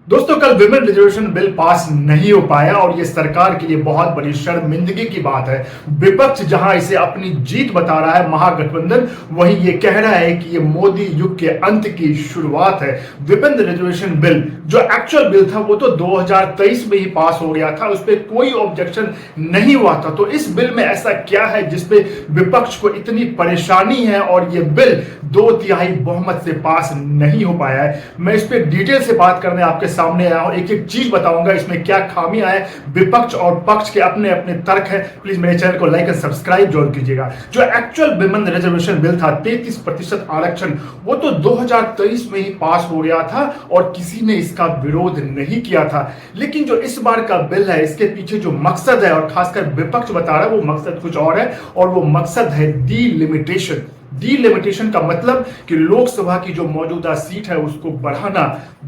दोस्तों, कल women reservation bill pass नहीं हो पाया और ये सरकार के लिए बहुत बड़ी शर्मिंदगी की बात है। विपक्ष जहां इसे अपनी जीत बता रहा है महागठबंधन, वहीं ये कह रहा है कि ये मोदी युग के अंत की शुरुआत है। विमेन रिजर्वेशन बिल जो एक्चुअल बिल था वो तो 2023 में ही पास हो गया था, उस पर कोई ऑब्जेक्शन नहीं हुआ था। तो इस बिल में ऐसा क्या है जिसपे विपक्ष को इतनी परेशानी है और ये बिल 2/3 बहुमत से पास नहीं हो पाया है। मैं इस पर डिटेल से बात करने आपके सामने आया हूं, एक एक चीज बताऊंगा इसमें क्या खामियां है। विपक्ष और पक्ष के अपने अपने तर्क है। प्लीज मेरे चैनल को लाइक एंड सब्सक्राइब जरूर कीजिएगा। जो एक्चुअल विमेन रिजर्वेशन बिल था 33% आरक्षण, वो तो 2023 में ही पास हो गया था और किसी ने इसका विरोध नहीं किया था। लेकिन जो इस बार का बिल है, इसके पीछे जो मकसद है और खासकर विपक्ष बता रहा है वो मकसद कुछ और है, और वो मकसद है डीलिमिटेशन। डीलिमिटेशन का मतलब कि लोकसभा की जो मौजूदा सीट है उसको बढ़ाना,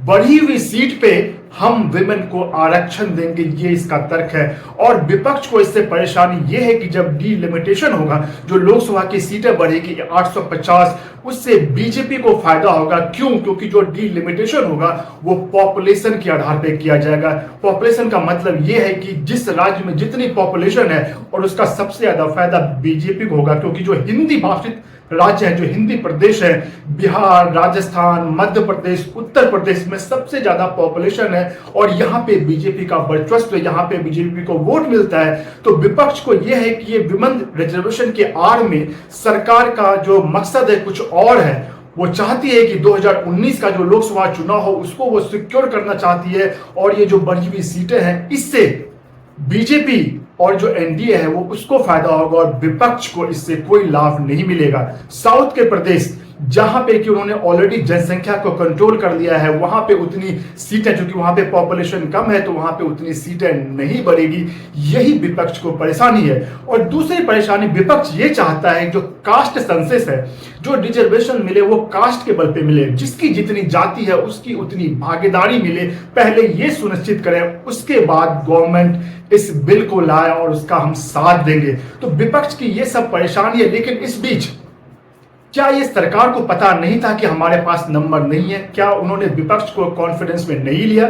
बढ़ी हुई सीट पे हम विमेन को आरक्षण देंगे, ये इसका तर्क है। और विपक्ष को इससे परेशानी ये है कि जब डीलिमिटेशन होगा, जो लोकसभा की सीटें बढ़ेगी 850, उससे बीजेपी को फायदा होगा। क्यों? क्योंकि जो डीलिमिटेशन होगा वो पॉपुलेशन के आधार पे किया जाएगा। पॉपुलेशन का मतलब ये है कि जिस राज्य में जितनी पॉपुलेशन है और उसका सबसे ज्यादा फायदा बीजेपी को होगा, क्योंकि जो हिंदी भाषित राज्य है, जो हिंदी प्रदेश है, बिहार, राजस्थान, मध्य प्रदेश, उत्तर प्रदेश में सबसे ज्यादा पॉपुलेशन है और यहाँ पे बीजेपी का वर्चस्व, यहाँ पे बीजेपी को वोट मिलता है। तो विपक्ष को यह है कि ये विमेन रिजर्वेशन के आड़ में सरकार का जो मकसद है कुछ और है। वो चाहती है कि 2019 का जो लोकसभा चुनाव हो उसको वो सिक्योर करना चाहती है, और ये जो बढ़ी हुई सीटें हैं इससे बीजेपी और जो एनडीए है वो उसको फायदा होगा और विपक्ष को इससे कोई लाभ नहीं मिलेगा। साउथ के प्रदेश जहां पे कि उन्होंने ऑलरेडी जनसंख्या को कंट्रोल कर लिया है, वहां पे उतनी सीटें, क्योंकि वहां पे पॉपुलेशन कम है तो वहां पे उतनी सीटें नहीं बढ़ेगी। यही विपक्ष को परेशानी है। और दूसरी परेशानी विपक्ष ये चाहता है जो कास्ट सेंसस है, जो रिजर्वेशन मिले वो कास्ट के बल पे मिले, जिसकी जितनी जाति है उसकी उतनी भागीदारी मिले। पहले ये सुनिश्चित करें, उसके बाद गवर्नमेंट इस बिल को लाए और उसका हम साथ देंगे। तो विपक्ष की ये सब परेशानी है। लेकिन इस बीच क्या ये सरकार को पता नहीं था कि हमारे पास नंबर नहीं है? क्या उन्होंने विपक्ष को कॉन्फिडेंस में नहीं लिया?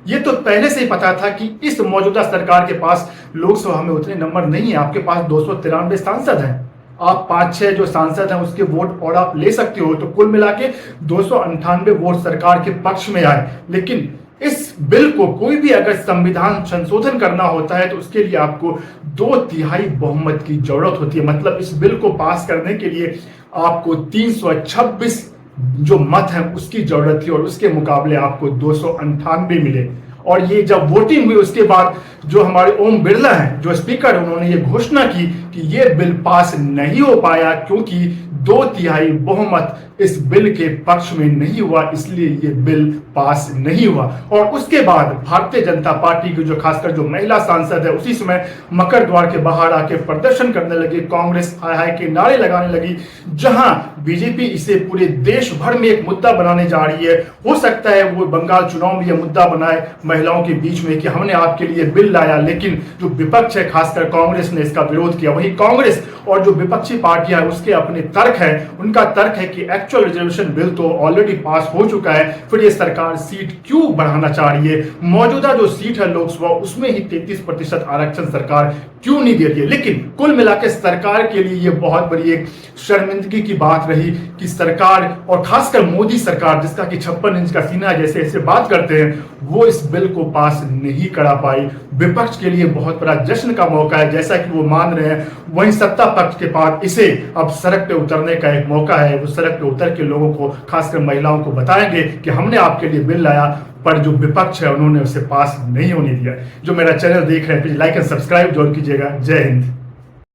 ये तो पहले से ही पता था कि इस मौजूदा सरकार के पास लोकसभा में उतने नंबर नहीं है। आपके पास 293 सांसद हैं, आप 5-6 जो सांसद हैं उसके वोट और आप ले सकते हो, तो कुल मिला के 298 वोट सरकार के पक्ष में आए। लेकिन इस बिल को कोई भी अगर संविधान संशोधन करना होता है तो उसके लिए आपको 2/3 बहुमत की जरूरत होती है। मतलब इस बिल को पास करने के लिए आपको 326 जो मत है उसकी जरूरत थी और उसके मुकाबले आपको 298 मिले। और ये जब वोटिंग हुई उसके बाद जो हमारे ओम बिरला हैं, जो स्पीकर, उन्होंने ये घोषणा की कि ये बिल पास नहीं हो पाया क्योंकि 2/3 बहुमत इस बिल के पक्ष में नहीं हुआ, इसलिए ये बिल पास नहीं हुआ। और उसके बाद भारतीय जनता पार्टी की जो खासकर जो महिला सांसद है उसी समय मकर द्वार के बाहर आके प्रदर्शन करने लगी, कांग्रेस हाय हाय के नारे लगाने लगी। जहां बीजेपी इसे पूरे देश भर में एक मुद्दा बनाने जा रही है। हो सकता है वो बंगाल चुनाव में यह मुद्दा बनाए महिलाओं के बीच में कि हमने आपके लिए बिल लाया, लेकिन जो विपक्ष है खासकर कांग्रेस ने इसका विरोध किया। वहीं कांग्रेस और जो विपक्षी पार्टियां उसके अपने तर्क है। उनका तर्क है कि एक्चुअल रिजर्वेशन बिल तो ऑलरेडी पास हो चुका है, फिर ये सरकार सीट क्यों बढ़ाना चाह रही है? मौजूदा जो सीट है लोकसभा उसमें ही 33% आरक्षण सरकार क्यों नहीं दे रही है? लेकिन कुल मिलाकर सरकार के लिए ये बहुत बड़ी एक शर्मिंदगी की बात रही कि सरकार और खासकर मोदी सरकार, जिसका कि 56 इंच का सीना जैसे ऐसे बात करते हैं, वो इस बिल को पास नहीं करा पाई। विपक्ष के लिए बहुत बड़ा जश्न का मौका है, जैसा कि वो मान रहे हैं। वहीं सत्ता पक्ष के पास इसे अब सड़क पे उतरने का एक मौका है। वो सड़क पे उतर के लोगों को, खासकर महिलाओं को बताएंगे कि हमने आपके लिए बिल लाया, पर जो विपक्ष है उन्होंने उसे पास नहीं होने दिया। जो मेरा चैनल देख रहे हैं प्लीज लाइक एंड सब्सक्राइब जरूर कीजिएगा। जय हिंद।